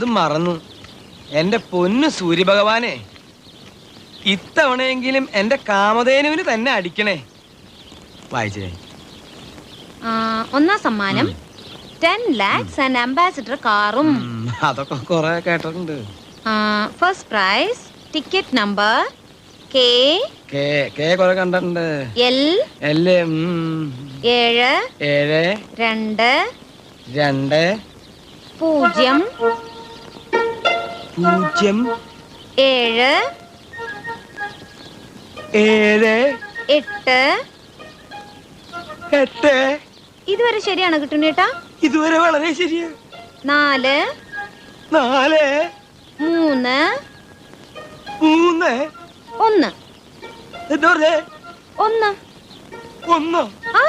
അത് മറന്നു. എന്റെ പൊന്നു സൂര്യഭഗവാനെ, ഇത്തവണയെങ്കിലും എന്റെ കാമധേനുവിന് തന്നെ അടിക്കണേ. വായിച്ചേ. ഒന്നാം സമ്മാനം 10 lakhs and ambassador കാറും. അതൊക്കെ കുറെ കേട്ടിട്ടുണ്ട്. First prize ticket number K കുറെ കണ്ടിട്ടുണ്ട്. L 7 2 2 0 0 7 7 8 ഇതുവരെ ശരിയാണ് കിട്ടുന്നേട്ടാ? ഇതുവരെ വളരെ ശരിയാ. 4 3 1 എന്താ പറഞ്ഞേ? 1 1. ആ